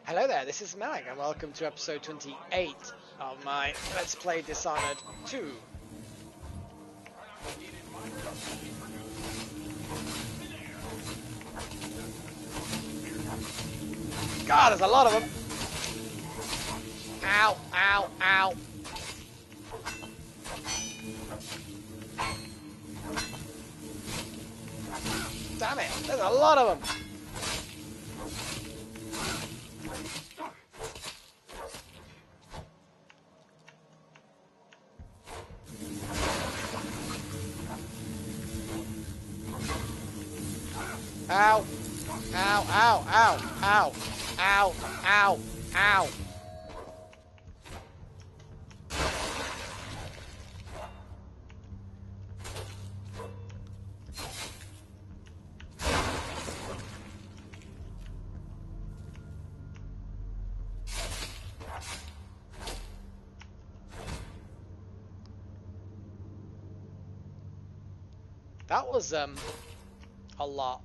Hello there, this is Malik, and welcome to episode 28 of my Let's Play Dishonored 2. God, there's a lot of them! Ow, ow, ow! Damn it, there's a lot of them! Ow! Ow, ow, ow, ow, ow, ow, ow! That was, a lot.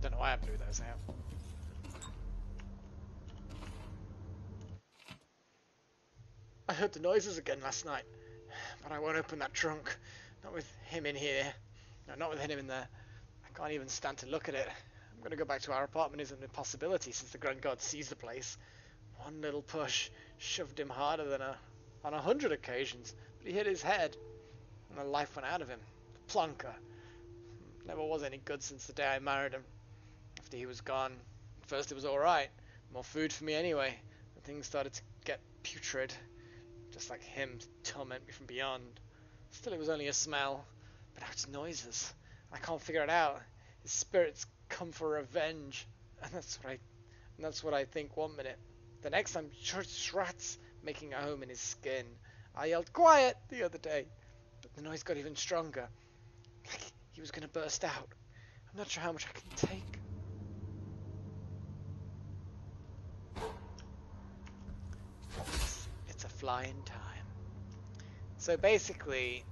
Don't know why I blew those out. I heard the noises again last night, but I won't open that trunk. Not with him in here. No, not with him in there. I can't even stand to look at it. I'm going to go back to our apartment isn't a possibility since the Grand God sees the place. One little push shoved him harder than on 100 occasions, but he hit his head, and the life went out of him. The plonker. Never was any good since the day I married him. After he was gone, at first it was alright. More food for me anyway. And things started to get putrid. Just like him to torment me from beyond. Still, it was only a smell. But now it's noises. I can't figure it out. His spirits come for revenge. And that's what I think one minute. The next I'm sure it's rats making a home in his skin. I yelled, "Quiet!" the other day. But the noise got even stronger. Like he was going to burst out. I'm not sure how much I can take. It's a flying time. So basically,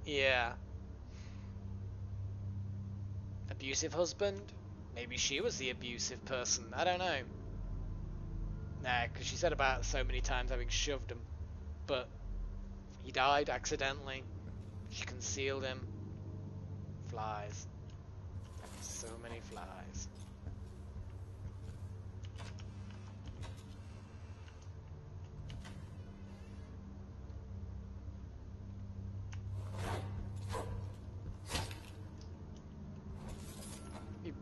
yeah. Abusive husband? Maybe she was the abusive person. I don't know. Nah, because she said about so many times having shoved him. But he died accidentally. She concealed him. Flies. So many flies. You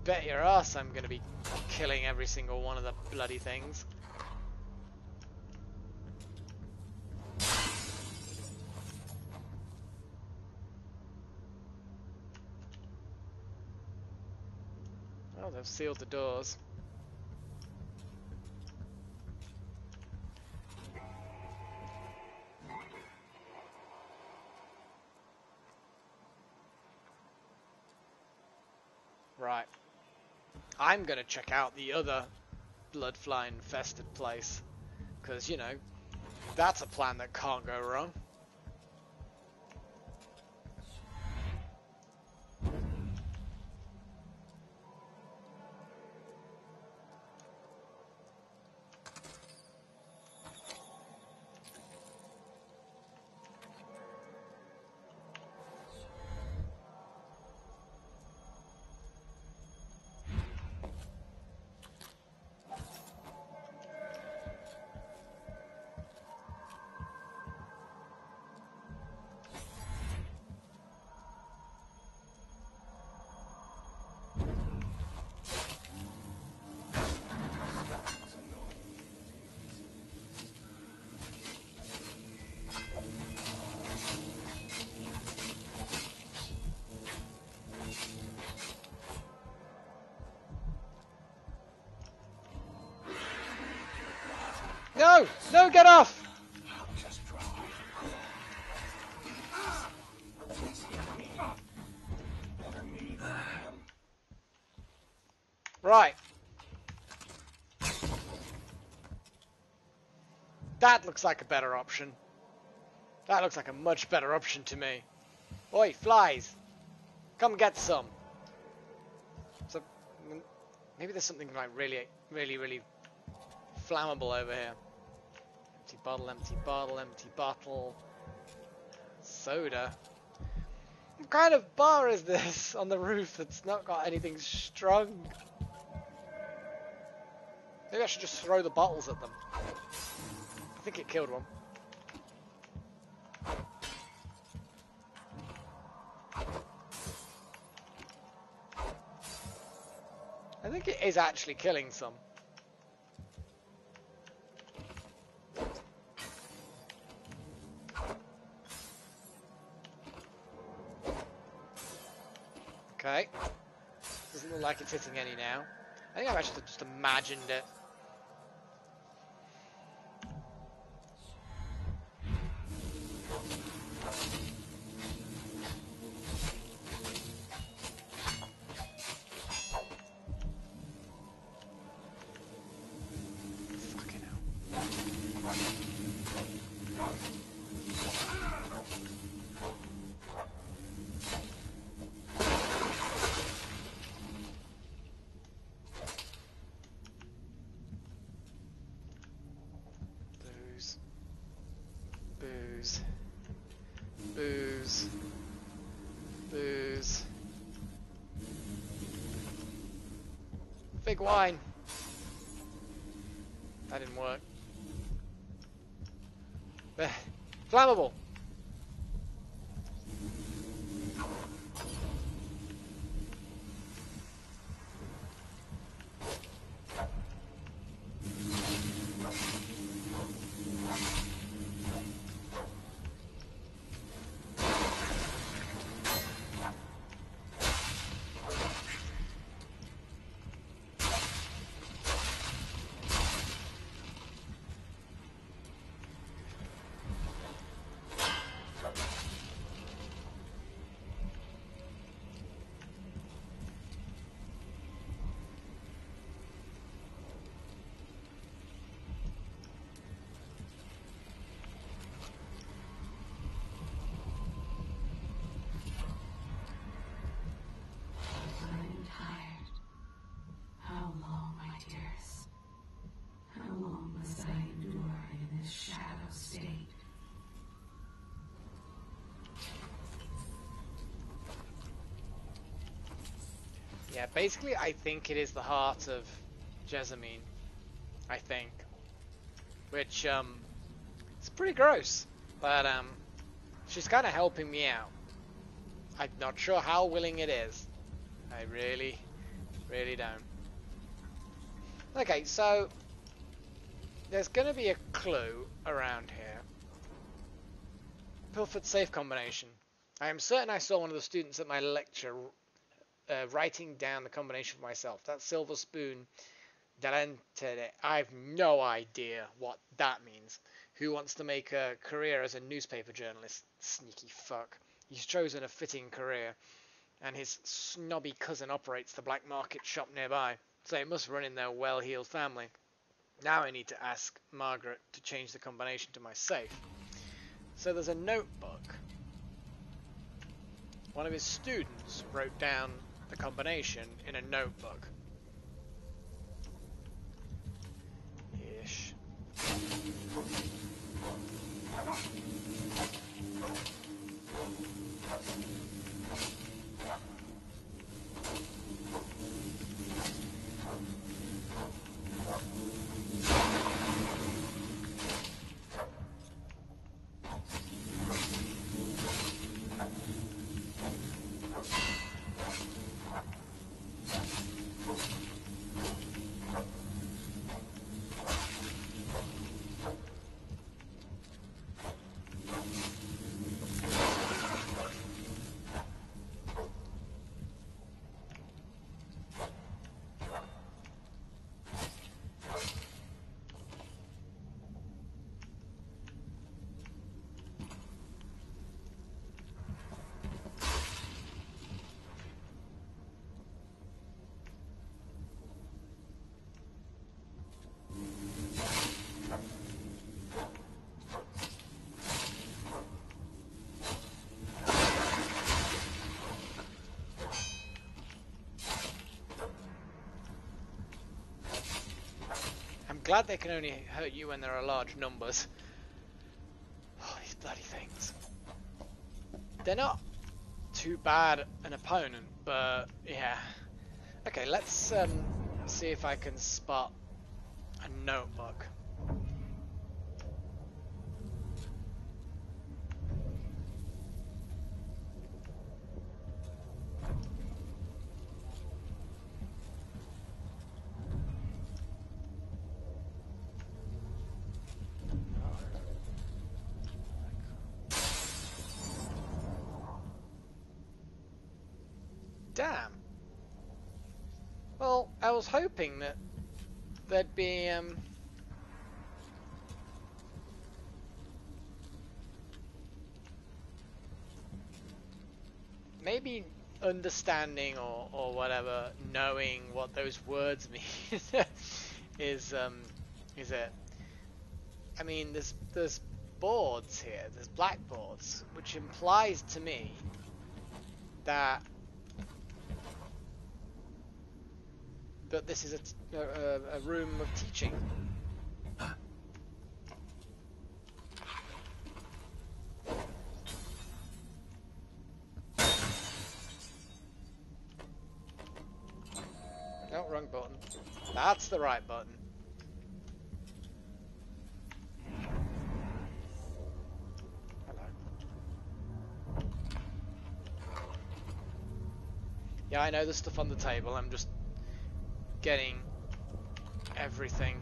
bet your ass I'm gonna be killing every single one of the bloody things. Oh, they've sealed the doors. Right. I'm gonna check out the other blood fly infested place. Because, you know, that's a plan that can't go wrong. No! No, get off! Right. That looks like a better option. That looks like a much better option to me. Oi, flies! Come get some. So, maybe there's something like really flammable over here. Empty bottle, empty bottle, empty bottle. Soda. What kind of bar is this on the roof that's not got anything strung? Maybe I should just throw the bottles at them. I think it killed one. I think it is actually killing some. Okay. Doesn't look like it's hitting any now. I think I've actually just imagined it. Booze. Booze. Big wine. That didn't work. Flammable. Yeah, basically I think it is the heart of Jessamine, I think. Which, it's pretty gross, but, she's kind of helping me out. I'm not sure how willing it is. I really don't. Okay, so, there's gonna be a clue around here. Pilfered safe combination. I am certain I saw one of the students at my lecture writing down the combination for myself. That silver spoon that entered it. I have no idea what that means. Who wants to make a career as a newspaper journalist? Sneaky fuck. He's chosen a fitting career, and his snobby cousin operates the black market shop nearby, so it must run in their well-heeled family. Now I need to ask Margaret to change the combination to my safe. So there's a notebook. One of his students wrote down the combination in a notebook. Ish. glad they can only hurt you when there are large numbers. Oh, these bloody things. They're not too bad an opponent, but yeah. Okay, let's see if I can spot a notebook. Damn. Well, I was hoping that there'd be maybe understanding or whatever, knowing what those words mean is it. I mean, there's boards here, there's blackboards, which implies to me that this is a room of teaching. No, wrong button. That's the right button. Hello. Yeah, I know there's stuff on the table. I'm just getting everything.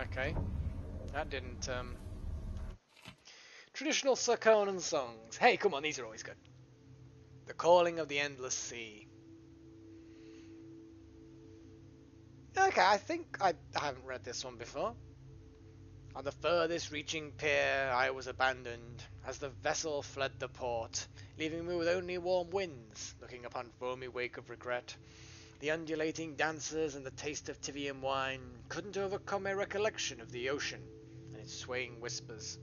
Okay. That didn't Traditional Sir Conan songs. Hey, come on, these are always good. The Calling of the Endless Sea. Okay, I think I haven't read this one before. On the furthest reaching pier I was abandoned, as the vessel fled the port, leaving me with only warm winds, looking upon foamy wake of regret. The undulating dancers and the taste of Tivian wine couldn't overcome my recollection of the ocean and its swaying whispers.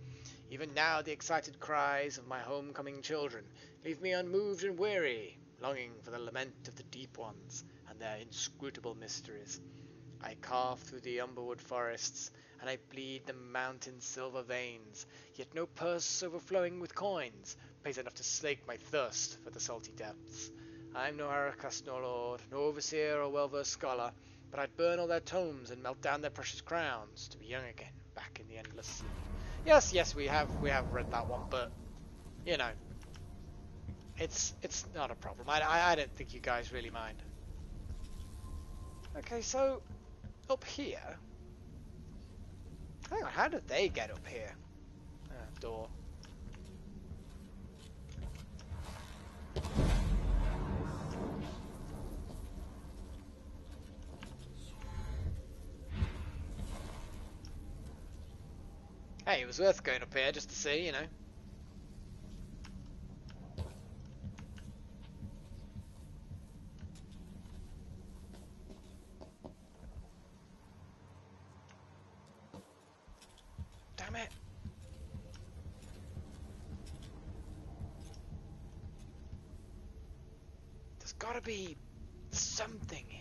Even now the excited cries of my homecoming children leave me unmoved and weary, longing for the lament of the deep ones and their inscrutable mysteries. I carve through the umberwood forests, and I bleed the mountain's silver veins, yet no purse overflowing with coins pays enough to slake my thirst for the salty depths. I'm no Aracas nor lord, no overseer or well-versed scholar, but I'd burn all their tomes and melt down their precious crowns to be young again, back in the endless sea. Yes, we have read that one, but you know, it's not a problem. I don't think you guys really mind. Okay, so up here. Hang on, how did they get up here? Door. Hey, it was worth going up here just to see, you know. Damn it. There's gotta be something here.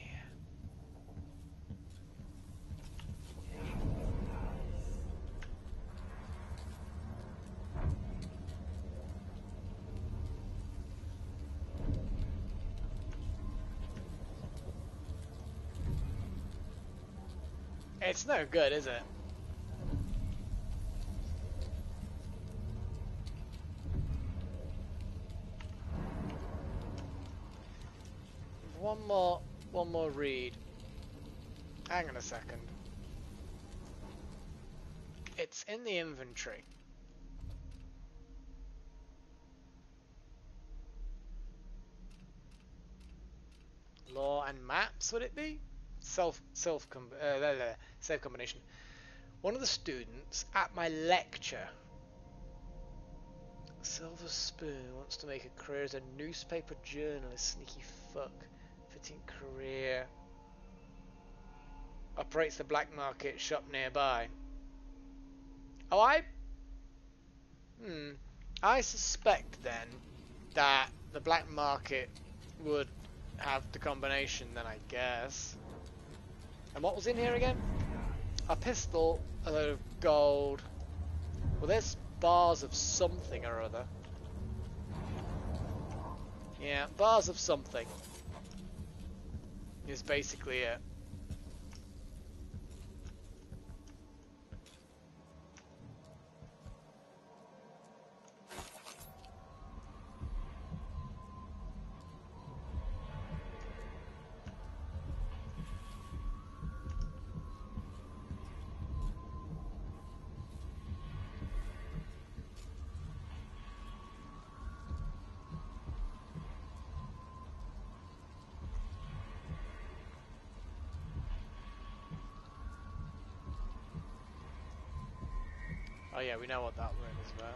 It's no good, is it? One more read. Hang on a second. It's in the inventory. Law and maps, would it be? Safe combination. One of the students at my lecture, Silver Spoon, wants to make a career as a newspaper journalist. Sneaky fuck. Fitting career. Operates the black market shop nearby. Oh, I suspect then that the black market would have the combination then, I guess. And what was in here again? A pistol, a load of gold. Well, there's bars of something or other. Yeah, bars of something is basically it. Oh yeah, we know what that room is about.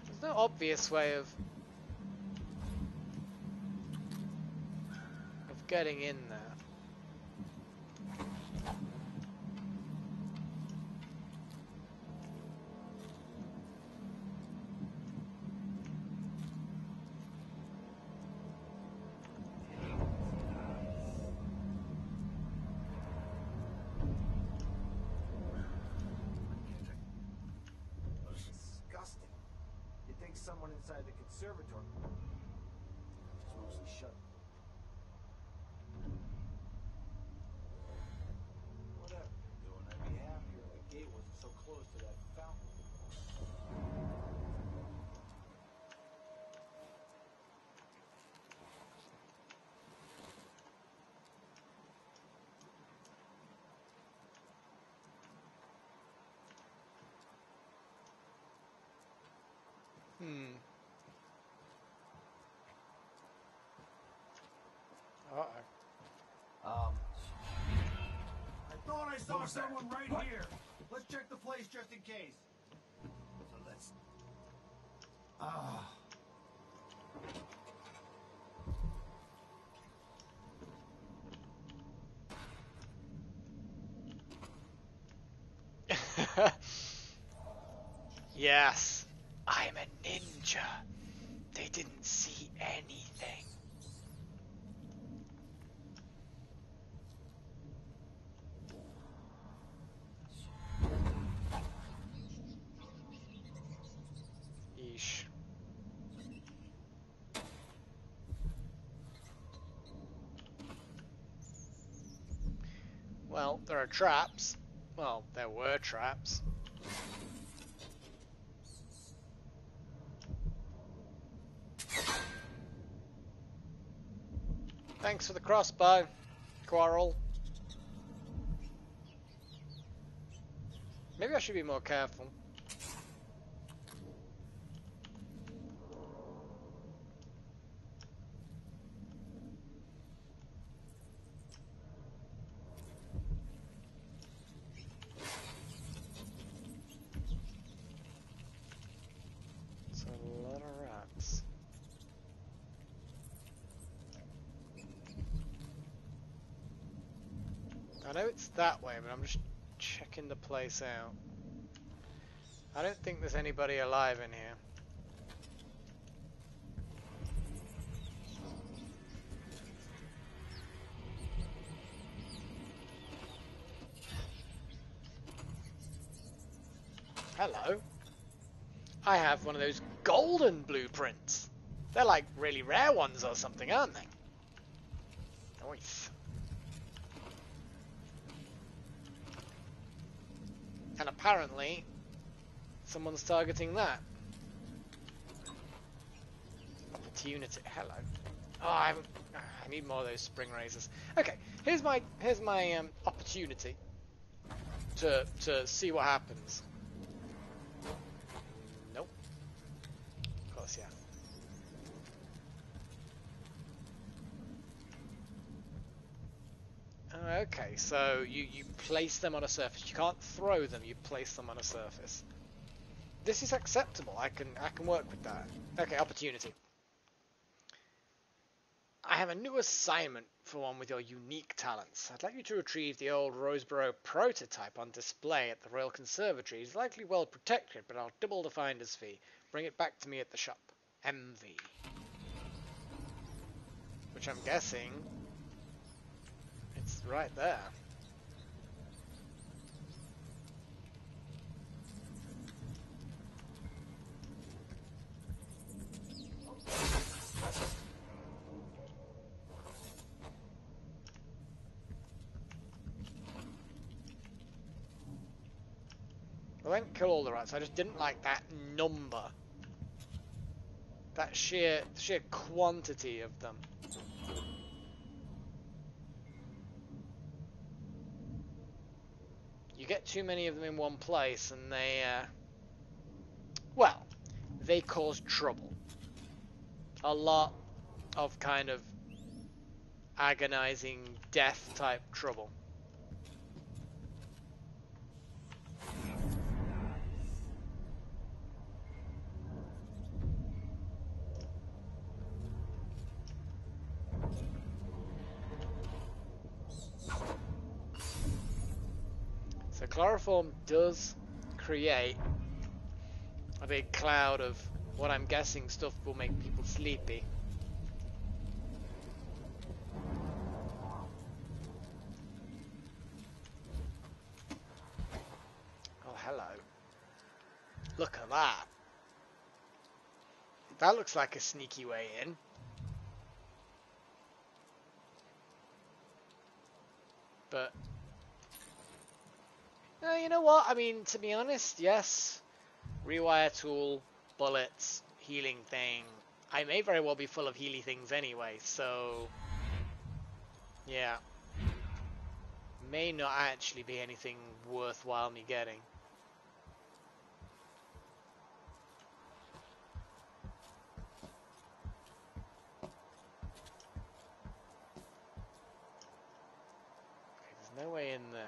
There's no obvious way of getting in there. Disgusting. You'd think someone inside the conservatory. It's mostly shut. Whatever you're doing, I'd be happier if the gate wasn't so close to that fountain. Uh-oh. I thought I saw someone right here. Let's check the place just in case. So let's... Yes, I'm a ninja. They didn't see anything. Yeesh. Well, there are traps. Well, there were traps. Thanks for the crossbow, Quarrel. Maybe I should be more careful. It's a lot of rats. I know it's that way, but I'm just checking the place out. I don't think there's anybody alive in here. Hello. I have one of those golden blueprints. They're like really rare ones or something, aren't they? Nice. And apparently, someone's targeting that. opportunity. Hello. Oh, I need more of those spring razors. Okay, here's my opportunity to see what happens. Nope. Of course, yeah. Okay, so you place them on a surface. You can't throw them. You place them on a surface. This is acceptable. I can work with that. Okay, opportunity. I have a new assignment for one with your unique talents. I'd like you to retrieve the old Roseboro prototype on display at the Royal Conservatory. It's likely well protected, but I'll double the finder's fee. Bring it back to me at the shop. MV. Which I'm guessing it's right there. I won't kill all the rats, I just didn't like that number. That sheer quantity of them. You get too many of them in one place and they, well, they cause trouble. A lot of kind of agonizing death type trouble. So chloroform does create a big cloud of what I'm guessing stuff will make people sleepy. Oh, hello. Look at that. That looks like a sneaky way in. But you know what? I mean, to be honest, yes. Rewire tool, bullets, healing thing. I may very well be full of healy things anyway, so yeah. May not actually be anything worthwhile me getting. Okay, there's no way in there.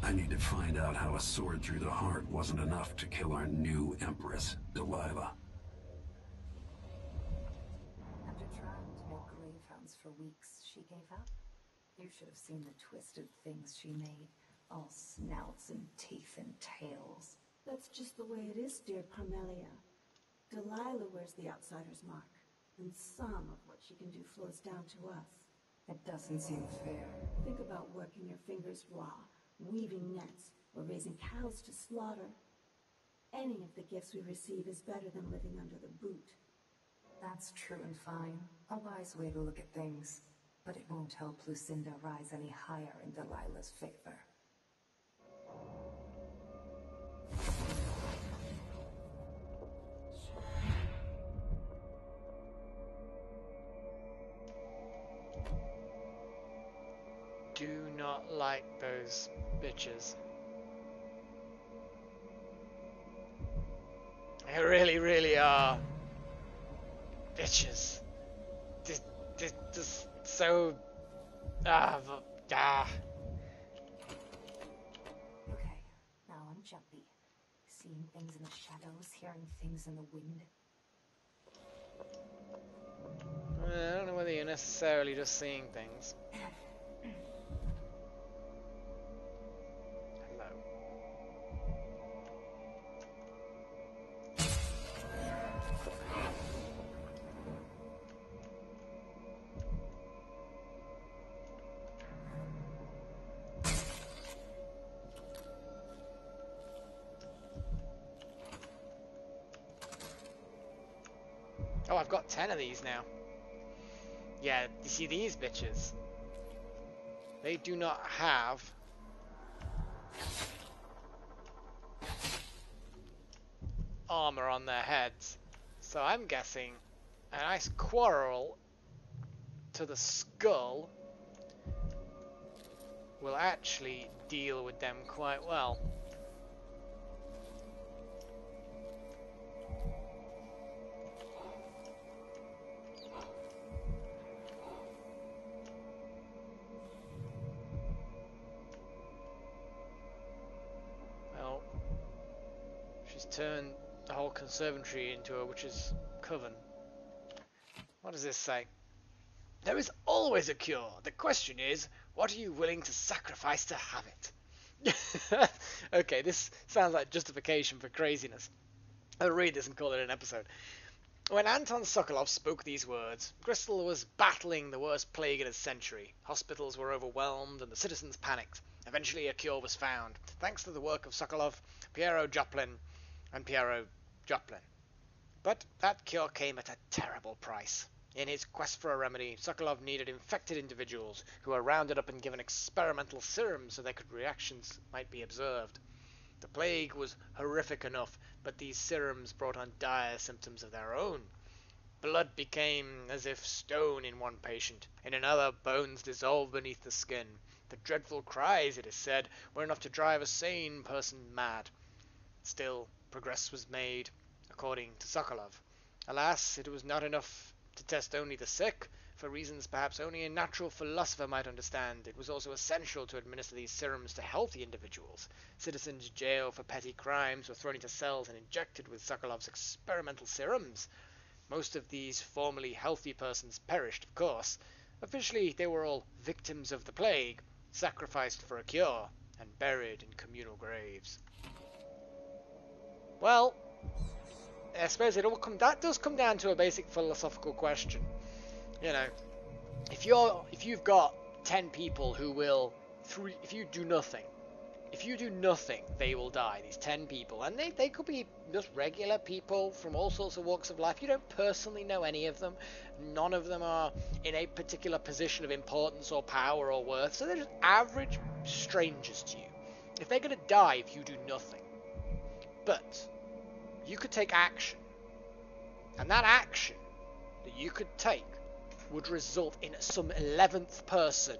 I need to find out how a sword through the heart wasn't enough to kill our new Empress, Delilah. After trying to make grave hounds for weeks, she gave up. You should have seen the twisted things she made. All snouts and teeth and tails. That's just the way it is, dear Parmelia. Delilah wears the outsider's mark, and some of what she can do flows down to us. It doesn't seem fair. Think about working your fingers raw, weaving nets, or raising cows to slaughter. Any of the gifts we receive is better than living under the boot. That's true and fine. A wise way to look at things. But it won't help Lucinda rise any higher in Delilah's favor. Do not like those bitches. They really, really are bitches. Just so Okay, now I'm jumpy. Seeing things in the shadows, hearing things in the wind. I don't know whether you're necessarily just seeing things. Hello. Oh, I've got 10 of these now. Yeah, you see these bitches? They do not have armor on their heads. So I'm guessing a nice quarrel to the skull will actually deal with them quite well. Well, she's turned the whole conservatory into a witch's coven. What does this say? There is always a cure. The question is, what are you willing to sacrifice to have it? Okay, this sounds like justification for craziness. I'll read this and call it an episode. When Anton Sokolov spoke these words, Bristol was battling the worst plague in a century. Hospitals were overwhelmed and the citizens panicked. Eventually a cure was found, thanks to the work of Sokolov, Piero Joplin, and Piero Joplin. But that cure came at a terrible price. In his quest for a remedy, Sokolov needed infected individuals who were rounded up and given experimental serums so their reactions might be observed. The plague was horrific enough, but these serums brought on dire symptoms of their own. Blood became as if stone in one patient. In another, bones dissolved beneath the skin. The dreadful cries, it is said, were enough to drive a sane person mad. Still, progress was made, according to Sokolov. Alas, it was not enough to test only the sick. For reasons perhaps only a natural philosopher might understand, it was also essential to administer these serums to healthy individuals. Citizens jailed for petty crimes were thrown into cells and injected with Sokolov's experimental serums. Most of these formerly healthy persons perished, of course. Officially, they were all victims of the plague, sacrificed for a cure, and buried in communal graves. Well, I suppose that does come down to a basic philosophical question. You know, if you've got 10 people who will, if you do nothing, they will die, these 10 people. And they could be just regular people from all sorts of walks of life. You don't personally know any of them. None of them are in a particular position of importance or power or worth. So they're just average strangers to you. If they're going to die if you do nothing. But you could take action. And that action that you could take would result in some 11th person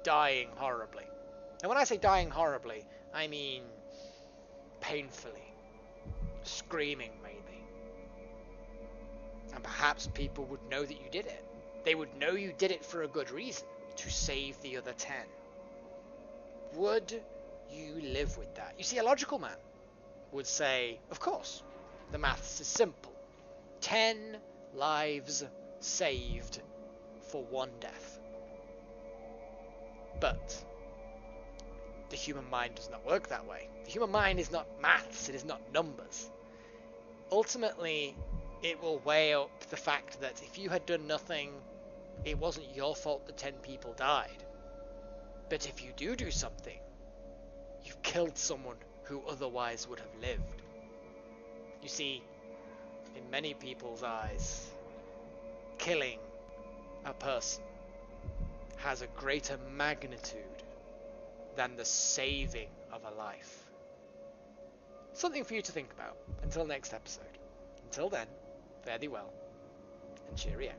dying horribly. And when I say dying horribly, I mean painfully, screaming maybe. And perhaps people would know that you did it. They would know you did it for a good reason, to save the other 10. Would you live with that? You see, a logical man would say, of course, the maths is simple. 10 lives saved for one death. But the human mind does not work that way. The human mind is not maths, it is not numbers. Ultimately, it will weigh up the fact that if you had done nothing, it wasn't your fault that 10 people died. But if you do something, you've killed someone who otherwise would have lived. You see, in many people's eyes, killing a person has a greater magnitude than the saving of a life. Something for you to think about until next episode. Until then, fare thee well, and cheerio.